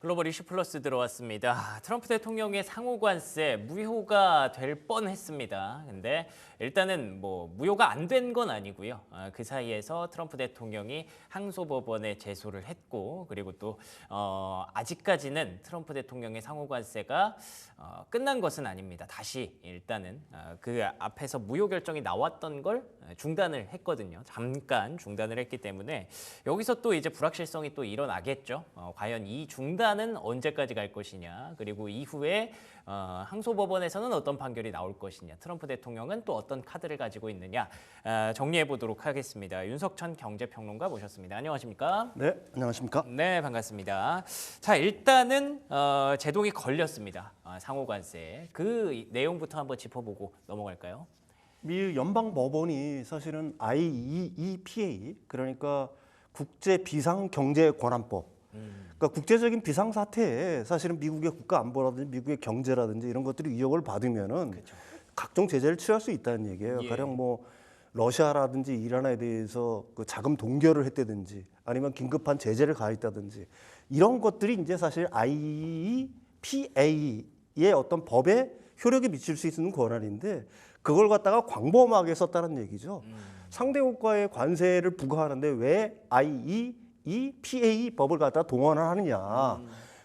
글로벌 이슈 플러스 들어왔습니다. 트럼프 대통령의 상호 관세 무효가 될 뻔했습니다. 근데 일단은 무효가 안 된 건 아니고요. 그 사이에서 트럼프 대통령이 항소법원에 제소를 했고, 그리고 또 아직까지는 트럼프 대통령의 상호 관세가 끝난 것은 아닙니다. 다시 일단은 그 앞에서 무효 결정이 나왔던 걸 중단을 했거든요. 잠깐 중단을 했기 때문에 여기서 또 이제 불확실성이 또 일어나겠죠. 과연 이 중단은 언제까지 갈 것이냐, 그리고 이후에 항소법원에서는 어떤 판결이 나올 것이냐, 트럼프 대통령은 또 어떤 카드를 가지고 있느냐, 정리해 보도록 하겠습니다. 윤석천 경제평론가 모셨습니다. 안녕하십니까? 네, 안녕하십니까? 네, 반갑습니다. 자, 일단은 제동이 걸렸습니다. 상호관세. 그 내용부터 한번 짚어보고 넘어갈까요? 미 연방법원이 사실은 IEEPA, 그러니까 국제비상경제권한법, 그러니까 국제적인 비상사태에 사실은 미국의 국가안보라든지 미국의 경제라든지 이런 것들이 위협을 받으면은 그렇죠. 각종 제재를 취할 수 있다는 얘기예요. 예. 가령 러시아라든지 이란에 대해서 그 자금 동결을 했다든지 아니면 긴급한 제재를 가했다든지 이런 것들이 이제 사실 IEEPA의 어떤 법에 효력이 미칠 수 있는 권한인데 그걸 갖다가 광범하게 썼다는 얘기죠. 상대 국가에 관세를 부과하는데 왜 IEEPA 법을 갖다가 동원을 하느냐.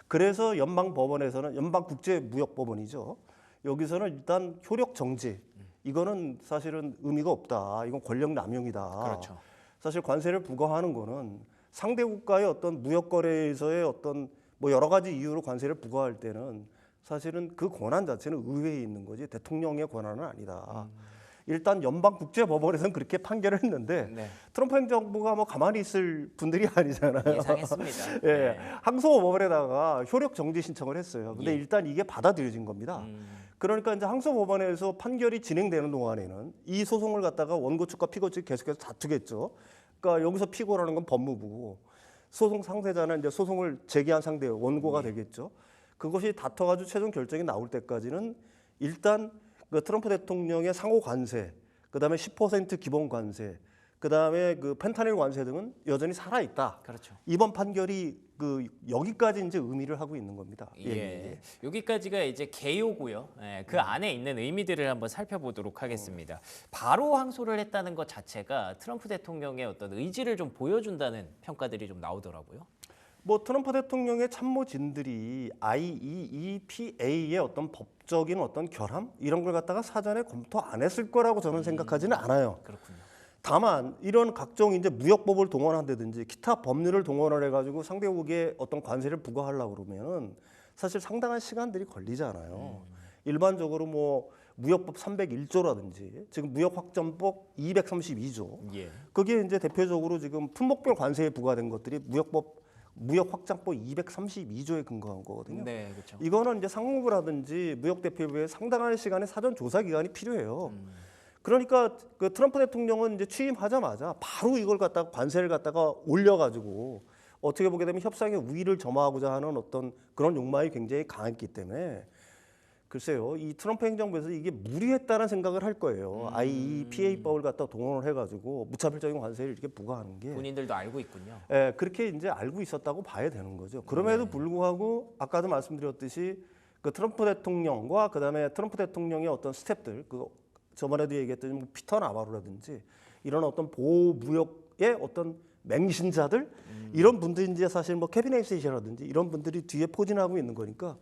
그래서 연방법원에서는 연방국제무역법원이죠. 여기서는 일단 효력 정지. 이거는 사실은 의미가 없다. 이건 권력 남용이다. 그렇죠. 사실 관세를 부과하는 거는 상대 국가의 어떤 무역 거래에서의 어떤 여러 가지 이유로 관세를 부과할 때는 사실은 그 권한 자체는 의회에 있는 거지 대통령의 권한은 아니다. 일단 연방국제법원에서는 그렇게 판결을 했는데 네. 트럼프 행정부가 가만히 있을 분들이 아니잖아요. 예상했습니다. 예, 네. 항소법원에다가 효력 정지 신청을 했어요. 근데 예. 일단 이게 받아들여진 겁니다. 그러니까 이제 항소법원에서 판결이 진행되는 동안에는 이 소송을 갖다가 원고 측과 피고 측이 계속해서 다투겠죠. 그러니까 여기서 피고라는 건 법무부고 소송 상대자는 이제 소송을 제기한 상대 원고가 되겠죠. 그것이 다퉈가지고 최종 결정이 나올 때까지는 일단 그 트럼프 대통령의 상호 관세, 그다음에 10% 기본 관세, 그다음에 그 펜타닐 관세 등은 여전히 살아 있다. 그렇죠. 이번 판결이 여기까지 이제 의미를 하고 있는 겁니다. 예. 여기까지가 이제 개요고요. 예, 그 안에 있는 의미들을 한번 살펴보도록 하겠습니다. 바로 항소를 했다는 것 자체가 트럼프 대통령의 어떤 의지를 좀 보여준다는 평가들이 좀 나오더라고요. 트럼프 대통령의 참모진들이 IEEPA의 어떤 법적인 어떤 결함 이런 걸 갖다가 사전에 검토 안 했을 거라고 저는 생각하지는 않아요. 그렇군요. 다만 이런 각종 이제 무역법을 동원한다든지 기타 법률을 동원을 해가지고 상대국에 어떤 관세를 부과하려고 그러면은 사실 상당한 시간들이 걸리잖아요. 일반적으로 무역법 301조라든지 지금 무역확정법 232조. 예. 그게 이제 대표적으로 지금 품목별 관세에 부과된 것들이 무역확장법 232조에 근거한 거거든요. 네, 그렇죠. 이거는 이제 상무부라든지 무역대표부에 상당한 시간의 사전 조사 기간이 필요해요. 그러니까 그 트럼프 대통령은 이제 취임하자마자 바로 이걸 갖다가 관세를 갖다가 올려가지고 어떻게 보게 되면 협상의 우위를 점하고자 하는 어떤 그런 욕망이 굉장히 강했기 때문에 글쎄요, 이 트럼프 행정부에서 이게 무리했다는 생각을 할 거예요. IEEPA법을 갖다 동원을 해가지고 무차별적인 관세를 이렇게 부과하는 게 본인들도 알고 있군요. 예, 그렇게 이제 알고 있었다고 봐야 되는 거죠. 그럼에도 불구하고 아까도 말씀드렸듯이 그 트럼프 대통령과 그다음에 트럼프 대통령의 어떤 스태프들, 저번에도 얘기했던 피터 나바로라든지 이런 어떤 보호 무역의 어떤 맹신자들 이런 분들이 이제 사실 캐비넷 세이라든지 이런 분들이 뒤에 포진하고 있는 거니까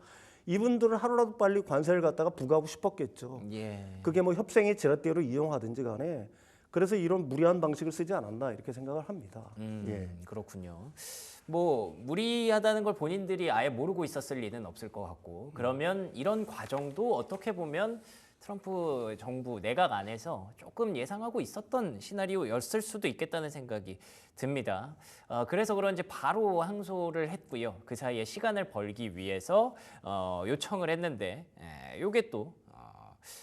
이분들은 하루라도 빨리 관세를 갖다가 부과하고 싶었겠죠. 예. 그게 협상의 제멋대로 이용하든지 간에 그래서 이런 무리한 방식을 쓰지 않았나 이렇게 생각을 합니다. 예. 그렇군요. 무리하다는 걸 본인들이 아예 모르고 있었을 리는 없을 것 같고, 그러면 이런 과정도 어떻게 보면 트럼프 정부 내각 안에서 조금 예상하고 있었던 시나리오였을 수도 있겠다는 생각이 듭니다. 그래서 그런지 바로 항소를 했고요. 그 사이에 시간을 벌기 위해서 요청을 했는데 이게 또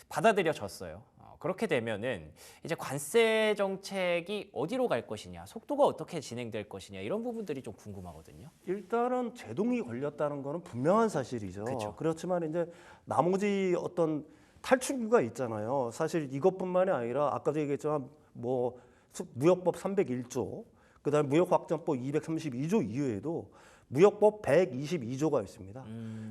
받아들여졌어요. 그렇게 되면은 이제 관세 정책이 어디로 갈 것이냐, 속도가 어떻게 진행될 것이냐 이런 부분들이 좀 궁금하거든요. 일단은 제동이 걸렸다는 거는 분명한 사실이죠. 그렇죠. 그렇지만 이제 나머지 어떤 탈출구가 있잖아요. 사실 이것뿐만이 아니라 아까도 얘기했지만 무역법 301조, 그다음에 무역확정법 232조 이외에도 무역법 122조가 있습니다.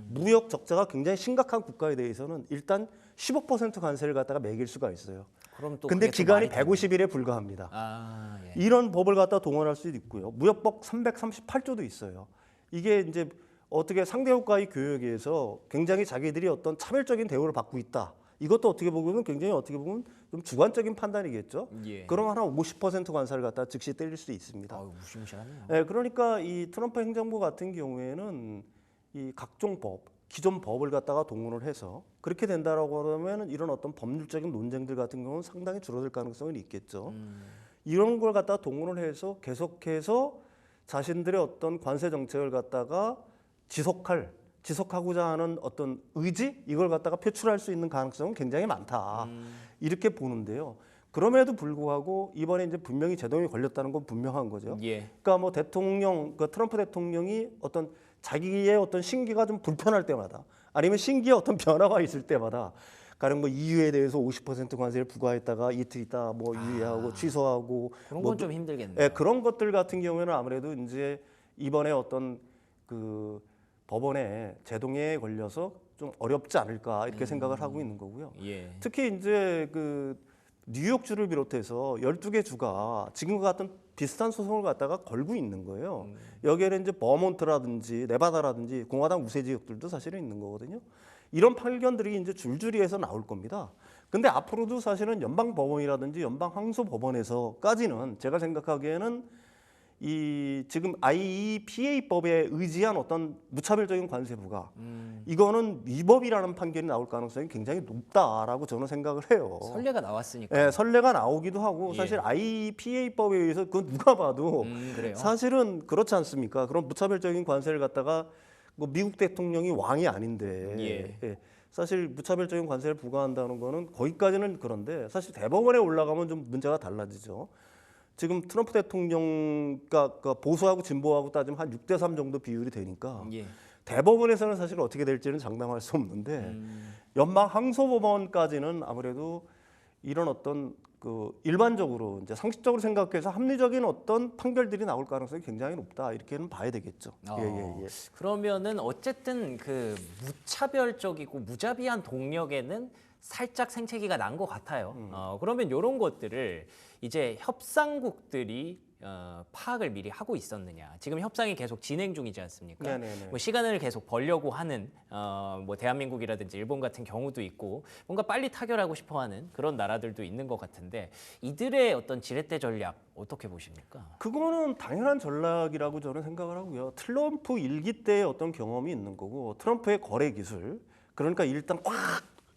무역 적자가 굉장히 심각한 국가에 대해서는 일단 15% 관세를 갖다가 매길 수가 있어요. 그럼 또 근데 그게 또 기간이 말이 되네. 150일에 불과합니다. 아, 예. 이런 법을 갖다 동원할 수도 있고요. 무역법 338조도 있어요. 이게 이제 어떻게 상대 국가의 교역에 의해서 굉장히 자기들이 어떤 차별적인 대우를 받고 있다. 이것도 어떻게 보면 굉장히 어떻게 보면 좀 주관적인 판단이겠죠. 예. 그러면 한 50% 관세를 갖다 즉시 때릴 수 있습니다. 아유, 무시무시하네요. 네, 그러니까 이 트럼프 행정부 같은 경우에는 이 각종 법, 기존 법을 갖다가 동원을 해서 그렇게 된다라고 하면 이런 어떤 법률적인 논쟁들 같은 경우는 상당히 줄어들 가능성이 있겠죠. 이런 걸 갖다가 동원을 해서 계속해서 자신들의 어떤 관세 정책을 갖다가 지속하고자 하는 어떤 의지 이걸 갖다가 표출할 수 있는 가능성은 굉장히 많다. 이렇게 보는데요. 그럼에도 불구하고 이번에 이제 분명히 제동이 걸렸다는 건 분명한 거죠. 예. 그러니까 뭐 대통령, 그 트럼프 대통령이 어떤 자기의 어떤 심기가 좀 불편할 때마다 아니면 심기에 어떤 변화가 있을 때마다 가령 뭐 EU에 대해서 50% 관세를 부과했다가 이틀 있다 뭐 유예하고 취소하고 그런 뭐 건 좀 힘들겠네요. 예, 그런 것들 같은 경우에는 아무래도 이제 이번에 어떤 그 법원에 제동에 걸려서 좀 어렵지 않을까 이렇게 생각을 하고 있는 거고요. 예. 특히 이제 그 뉴욕주를 비롯해서 12개 주가 지금과 같은 비슷한 소송을 갖다가 걸고 있는 거예요. 여기에는 이제 버몬트라든지 네바다라든지 공화당 우세 지역들도 사실은 있는 거거든요. 이런 판결들이 이제 줄줄이 해서 나올 겁니다. 근데 앞으로도 사실은 연방 법원이라든지 연방 항소 법원에서까지는 제가 생각하기에는 이 지금 IEPA법에 의지한 어떤 무차별적인 관세 부과 이거는 위법이라는 판결이 나올 가능성이 굉장히 높다라고 저는 생각을 해요. 선례가 나왔으니까. 예, 선례가 나오기도 하고 예. 사실 IEPA법에 의해서 그건 누가 봐도 그래요. 사실은 그렇지 않습니까? 그런 무차별적인 관세를 갖다가 뭐 미국 대통령이 왕이 아닌데 예. 사실 무차별적인 관세를 부과한다는 거는 거기까지는 그런데 사실 대법원에 올라가면 좀 문제가 달라지죠. 지금 트럼프 대통령과 보수하고 진보하고 따지면 한 6대3 정도 비율이 되니까 예. 대법원에서는 사실 어떻게 될지는 장담할 수 없는데 연방 항소법원까지는 아무래도 이런 어떤 그 일반적으로 이제 상식적으로 생각해서 합리적인 어떤 판결들이 나올 가능성이 굉장히 높다 이렇게는 봐야 되겠죠. 예. 그러면은 어쨌든 그 무차별적이고 무자비한 동력에는 살짝 생채기가 난 것 같아요. 그러면 이런 것들을 이제 협상국들이 파악을 미리 하고 있었느냐. 지금 협상이 계속 진행 중이지 않습니까? 네네네. 뭐 시간을 계속 벌려고 하는 뭐 대한민국이라든지 일본 같은 경우도 있고 뭔가 빨리 타결하고 싶어하는 그런 나라들도 있는 것 같은데 이들의 어떤 지렛대 전략 어떻게 보십니까? 그거는 당연한 전략이라고 저는 생각을 하고요. 트럼프 일기 때의 어떤 경험이 있는 거고 트럼프의 거래 기술 그러니까 일단 꽉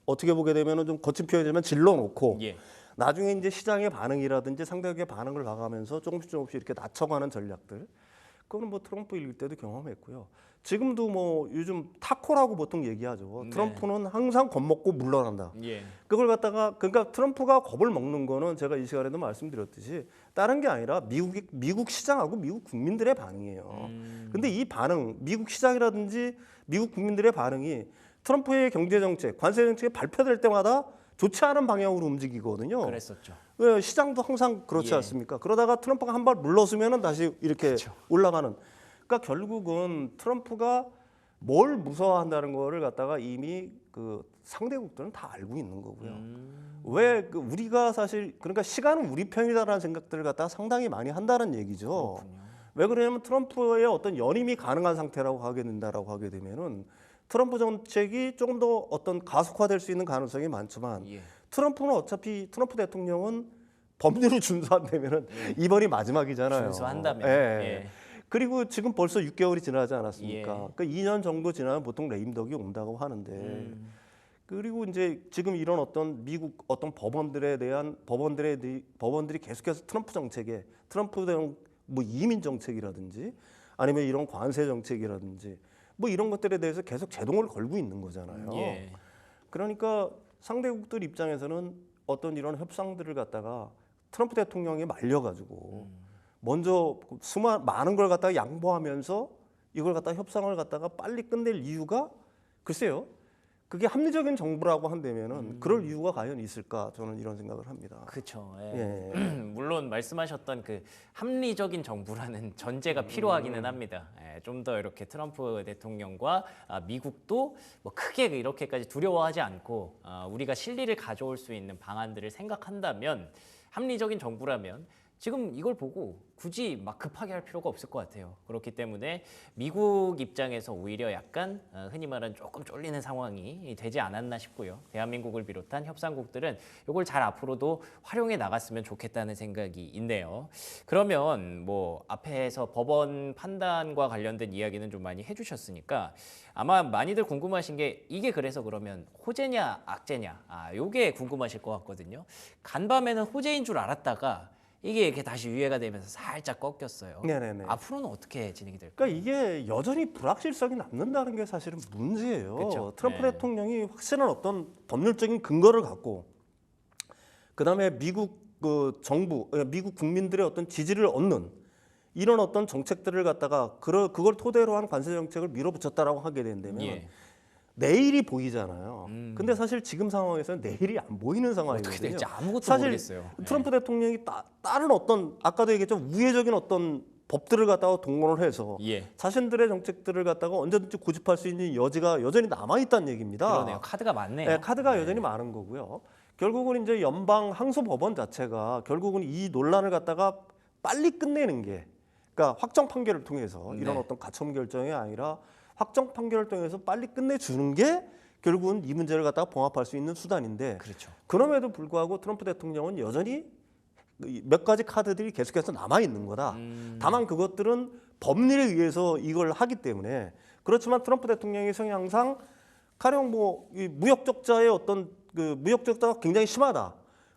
어떻게 보게 되면은 좀 거친 표현이지만 질러놓고 예. 나중에 이제 시장의 반응이라든지 상대국의 반응을 봐가면서 조금씩 이렇게 낮춰가는 전략들 그거는 뭐 트럼프 일기 때도 경험했고요. 지금도 뭐 요즘 타코라고 보통 얘기하죠. 네. 트럼프는 항상 겁먹고 물러난다. 예. 그걸 갖다가 그러니까 트럼프가 겁을 먹는 거는 제가 이 시간에도 말씀드렸듯이 다른 게 아니라 미국 시장하고 미국 국민들의 반응이에요. 근데 이 반응, 미국 시장이라든지 미국 국민들의 반응이 트럼프의 경제 정책, 관세 정책이 발표될 때마다 좋지 않은 방향으로 움직이거든요. 그랬었죠. 왜 시장도 항상 그렇지 예. 않습니까? 그러다가 트럼프가 한 발 물러서면은 다시 이렇게 그렇죠. 올라가는. 그러니까 결국은 트럼프가 뭘 무서워한다는 거를 갖다가 이미 그 상대국들은 다 알고 있는 거고요. 왜 그 우리가 사실 그러니까 시간은 우리 편이다라는 생각들을 갖다가 상당히 많이 한다는 얘기죠. 그렇군요. 왜 그러냐면 트럼프의 어떤 연임이 가능한 상태라고 하게 된다라고 하게 되면은 트럼프 정책이 조금 더 어떤 가속화될 수 있는 가능성이 많지만 예. 트럼프는 어차피 트럼프 대통령은 법률을 준수한다면은 이번이 마지막이잖아요. 준수한다면. 예. 예. 그리고 지금 벌써 6개월이 지나지 않았습니까? 예. 그러니까 2년 정도 지나면 보통 레임덕이 온다고 하는데 그리고 이제 지금 이런 어떤 미국 어떤 법원들이 계속해서 트럼프 정책에 트럼프 뭐 이민 정책이라든지 아니면 이런 관세 정책이라든지 뭐 이런 것들에 대해서 계속 제동을 걸고 있는 거잖아요. 예. 그러니까 상대국들 입장에서는 어떤 이런 협상들을 갖다가 트럼프 대통령이 말려가지고 먼저 많은 걸 갖다가 양보하면서 이걸 갖다가 협상을 갖다가 빨리 끝낼 이유가 글쎄요. 그게 합리적인 정부라고 한다면은 그럴 이유가 과연 있을까? 저는 이런 생각을 합니다. 그렇죠. 예. 물론 말씀하셨던 그 합리적인 정부라는 전제가 필요하기는 합니다. 좀 더 이렇게 트럼프 대통령과 미국도 뭐 크게 이렇게까지 두려워하지 않고 우리가 실리를 가져올 수 있는 방안들을 생각한다면 합리적인 정부라면 지금 이걸 보고 굳이 막 급하게 할 필요가 없을 것 같아요. 그렇기 때문에 미국 입장에서 오히려 약간 흔히 말하는 조금 쫄리는 상황이 되지 않았나 싶고요. 대한민국을 비롯한 협상국들은 이걸 잘 앞으로도 활용해 나갔으면 좋겠다는 생각이 있네요. 그러면 뭐 앞에서 법원 판단과 관련된 이야기는 좀 많이 해주셨으니까 아마 많이들 궁금하신 게 이게 그래서 그러면 호재냐 악재냐 요게 궁금하실 것 같거든요. 간밤에는 호재인 줄 알았다가 이게 이렇게 다시 유예가 되면서 살짝 꺾였어요. 네네네. 앞으로는 어떻게 진행이 될까요? 그러니까 이게 여전히 불확실성이 남는다는 게 사실은 문제예요. 그쵸. 트럼프 네. 대통령이 확실한 어떤 법률적인 근거를 갖고 그다음에 미국 그 정부, 미국 국민들의 어떤 지지를 얻는 이런 어떤 정책들을 갖다가 그걸 토대로 한 관세 정책을 밀어붙였다라고 하게 된다면 예. 내일이 보이잖아요. 근데 사실 지금 상황에서는 내일이 안 보이는 어떻게 상황이거든요. 될지 아무것도 사실 모르겠어요. 트럼프 대통령이 다른 어떤 아까도 얘기했죠 우회적인 어떤 법들을 갖다가 동원을 해서 예. 자신들의 정책들을 갖다가 언제든지 고집할 수 있는 여지가 여전히 남아 있다는 얘기입니다. 그러네요. 카드가 많네요. 네, 카드가 여전히 많은 거고요. 결국은 이제 연방 항소법원 자체가 결국은 이 논란을 갖다가 빨리 끝내는 게, 그러니까 확정 판결을 통해서 이런 네. 어떤 가처분 결정이 아니라 확정 판결을 통해서 빨리 끝내주는 게 결국은 이 문제를 갖다가 봉합할 수 있는 수단인데 그렇죠. 그럼에도 불구하고 트럼프 대통령은 여전히 몇 가지 카드들이 계속해서 남아 있는 거다. 다만 그것들은 법률에 의해서 이걸 하기 때문에 그렇지만 트럼프 대통령의 성향상 가령 뭐이 무역 적자의 어떤 그 무역 적자가 굉장히 심하다.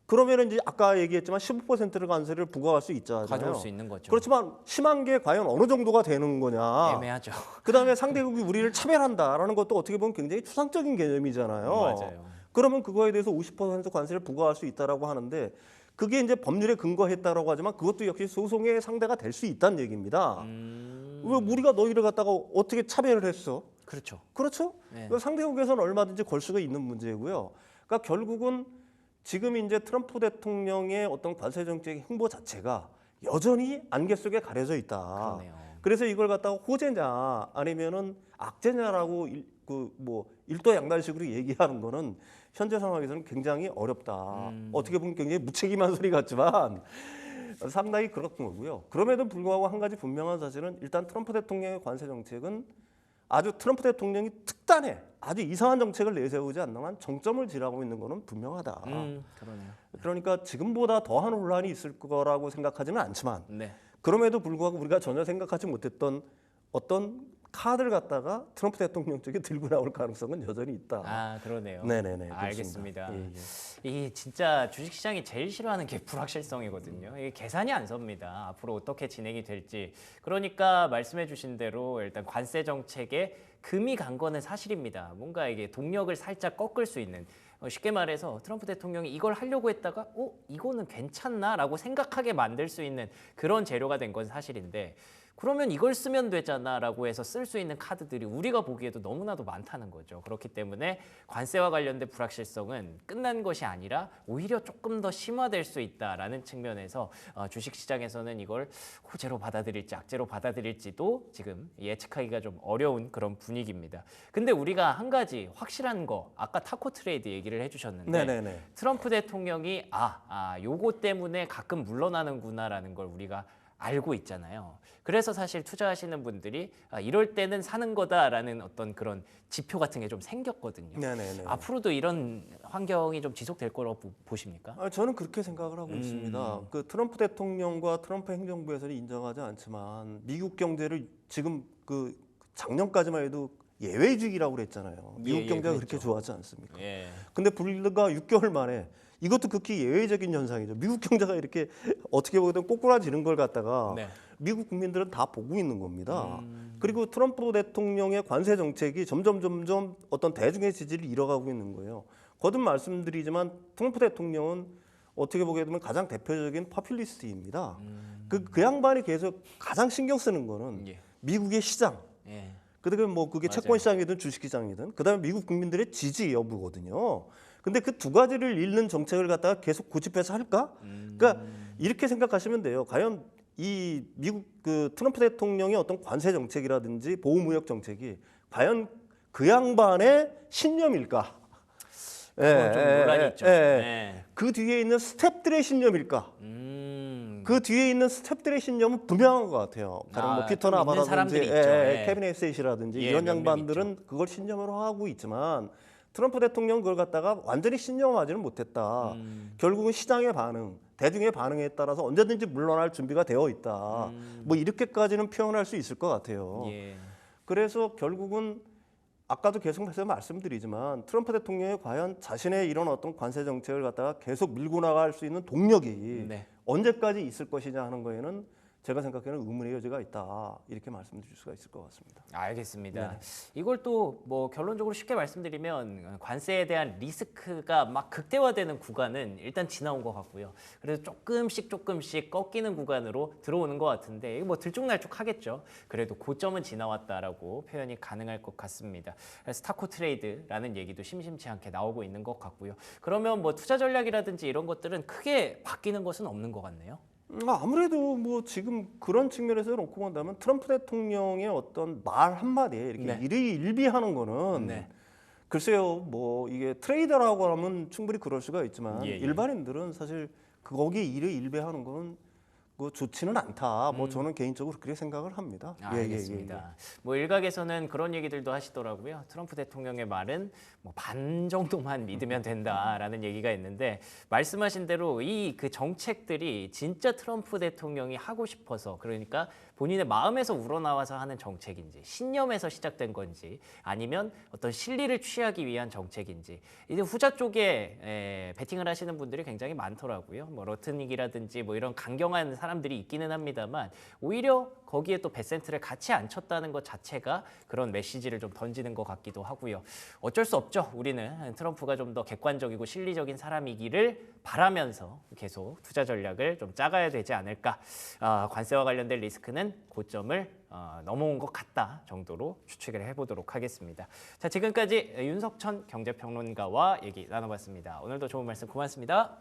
그러면은 이제 아까 얘기했지만 15%를 관세를 부과할 수 있잖아요. 가져올 수 있는 거죠. 그렇지만 심한 게 과연 어느 정도가 되는 거냐. 애매하죠. 그다음에 상대국이 우리를 차별한다라는 것도 어떻게 보면 굉장히 추상적인 개념이잖아요. 맞아요. 그러면 그거에 대해서 50% 관세를 부과할 수 있다라고 하는데 그게 이제 법률에 근거했다라고 하지만 그것도 역시 소송의 상대가 될 수 있다는 얘기입니다. 왜 우리가 너희를 갖다가 어떻게 차별을 했어? 그렇죠. 그렇죠? 네. 상대국에서는 얼마든지 걸 수가 있는 문제고요. 그러니까 결국은 지금 이제 트럼프 대통령의 어떤 관세 정책의 행보 자체가 여전히 안개 속에 가려져 있다. 그러네요. 그래서 이걸 갖다가 호재냐 아니면은 악재냐라고 일도양단식으로 얘기하는 거는 현재 상황에서는 굉장히 어렵다. 어떻게 보면 굉장히 무책임한 소리 같지만 상당히 그런 거고요. 그럼에도 불구하고 한 가지 분명한 사실은 일단 트럼프 대통령의 관세 정책은 아주 트럼프 대통령이 특단의 아주 이상한 정책을 내세우지 않는 한 정점을 지나고 있는 것은 분명하다. 그러네요. 그러니까 지금보다 더한 혼란이 있을 거라고 생각하지는 않지만 네. 그럼에도 불구하고 우리가 전혀 생각하지 못했던 어떤 카드를 갖다가 트럼프 대통령 쪽에 들고 나올 가능성은 여전히 있다. 아, 그러네요. 네네네. 알겠습니다. 예, 예. 이 진짜 주식시장이 제일 싫어하는 게 불확실성이거든요. 이게 계산이 안 섭니다. 앞으로 어떻게 진행이 될지. 그러니까 말씀해주신 대로 일단 관세 정책에 금이 간 거는 사실입니다. 뭔가 이게 동력을 살짝 꺾을 수 있는. 쉽게 말해서 트럼프 대통령이 이걸 하려고 했다가 이거는 괜찮나라고 생각하게 만들 수 있는 그런 재료가 된 건 사실인데 그러면 이걸 쓰면 되잖아라고 해서 쓸 수 있는 카드들이 우리가 보기에도 너무나도 많다는 거죠. 그렇기 때문에 관세와 관련된 불확실성은 끝난 것이 아니라 오히려 조금 더 심화될 수 있다라는 측면에서 주식시장에서는 이걸 호재로 받아들일지 악재로 받아들일지도 지금 예측하기가 좀 어려운 그런 분위기입니다. 근데 우리가 한 가지 확실한 거 아까 타코 트레이드 얘기를 해주셨는데 네네네. 트럼프 대통령이 요거 때문에 가끔 물러나는구나라는 걸 우리가 알고 있잖아요. 그래서 사실 투자하시는 분들이 이럴 때는 사는 거다라는 어떤 그런 지표 같은 게 좀 생겼거든요. 네네네. 앞으로도 이런 환경이 좀 지속될 거라고 보십니까? 저는 그렇게 생각을 하고 있습니다. 그 트럼프 대통령과 트럼프 행정부에서는 인정하지 않지만 미국 경제를 지금 그 작년까지만 해도 예외주기라고 그랬잖아요. 미국 경제가 그랬죠. 그렇게 좋아하지 않습니까? 예. 근데 불과 6개월 만에 이것도 극히 예외적인 현상이죠. 미국 경제가 이렇게 어떻게 보든 꼬꾸라지는 걸 갖다가 네. 미국 국민들은 다 보고 있는 겁니다. 그리고 트럼프 대통령의 관세 정책이 점점 어떤 대중의 지지를 잃어가고 있는 거예요. 거듭 말씀드리지만 트럼프 대통령은 어떻게 보게 되면 가장 대표적인 퍼퓰리스트입니다. 그 양반이 계속 가장 신경 쓰는 거는 예. 미국의 시장, 예. 그다음에 뭐 그게 맞아요. 채권 시장이든 주식 시장이든 그다음에 미국 국민들의 지지 여부거든요. 근데 그 두 가지를 잃는 정책을 갖다가 계속 고집해서 할까? 그러니까 이렇게 생각하시면 돼요. 과연 이 미국 그 트럼프 대통령의 어떤 관세 정책이라든지 보호무역 정책이 과연 그 양반의 신념일까? 그건 좀 논란이 있죠. 네. 그 뒤에 있는 스텝들의 신념일까? 그 뒤에 있는 스텝들의 신념은 분명한 것 같아요. 가령 뭐 피터 좀 있는 나바라든지 사람들이 있죠. 예. 케빈 셋이라든지 예, 이런 몇 명 양반들은 그걸 신념으로 하고 있지만 트럼프 대통령 그걸 갖다가 완전히 신념화하지는 못했다. 결국은 시장의 반응, 대중의 반응에 따라서 언제든지 물러날 준비가 되어 있다. 뭐 이렇게까지는 표현할 수 있을 것 같아요. 예. 그래서 결국은 아까도 계속 말씀드리지만 트럼프 대통령이 과연 자신의 이런 어떤 관세 정책을 갖다가 계속 밀고 나갈 수 있는 동력이 네. 언제까지 있을 것이냐 하는 거에는 제가 생각하는 의문의 여지가 있다 이렇게 말씀드릴 수가 있을 것 같습니다. 알겠습니다. 이걸 또 뭐 결론적으로 쉽게 말씀드리면 관세에 대한 리스크가 막 극대화되는 구간은 일단 지나온 것 같고요. 그래서 조금씩 꺾이는 구간으로 들어오는 것 같은데 이거 뭐 들쭉날쭉하겠죠. 그래도 고점은 지나왔다라고 표현이 가능할 것 같습니다. 스타코 트레이드라는 얘기도 심심치 않게 나오고 있는 것 같고요. 그러면 뭐 투자 전략이라든지 이런 것들은 크게 바뀌는 것은 없는 것 같네요. 아무래도 뭐 지금 그런 측면에서 놓고 본다면 트럼프 대통령의 어떤 말 한마디에 이렇게 네. 일희일비하는 거는 네. 글쎄요 뭐 이게 트레이더라고 하면 충분히 그럴 수가 있지만 예, 예. 일반인들은 사실 거기에 일희일비하는 건 그 좋지는 않다. 뭐 저는 개인적으로 그렇게 생각을 합니다. 알겠습니다. 뭐 일각에서는 그런 얘기들도 하시더라고요. 트럼프 대통령의 말은 뭐 반 정도만 믿으면 된다라는 얘기가 있는데 말씀하신 대로 이 그 정책들이 진짜 트럼프 대통령이 하고 싶어서 그러니까 본인의 마음에서 우러나와서 하는 정책인지 신념에서 시작된 건지 아니면 어떤 실리를 취하기 위한 정책인지 이제 후자 쪽에 베팅을 하시는 분들이 굉장히 많더라고요. 뭐 러트닉이라든지 뭐 이런 강경한 사람들이 있기는 합니다만 오히려 거기에 또 베센트를 같이 안 쳤다는 것 자체가 그런 메시지를 좀 던지는 것 같기도 하고요. 어쩔 수 없죠. 우리는 트럼프가 좀 더 객관적이고 실리적인 사람이기를 바라면서 계속 투자 전략을 좀 짜가야 되지 않을까. 관세와 관련된 리스크는 고점을 넘어온 것 같다 정도로 추측을 해보도록 하겠습니다. 자, 지금까지 윤석천 경제평론가와 얘기 나눠봤습니다. 오늘도 좋은 말씀 고맙습니다.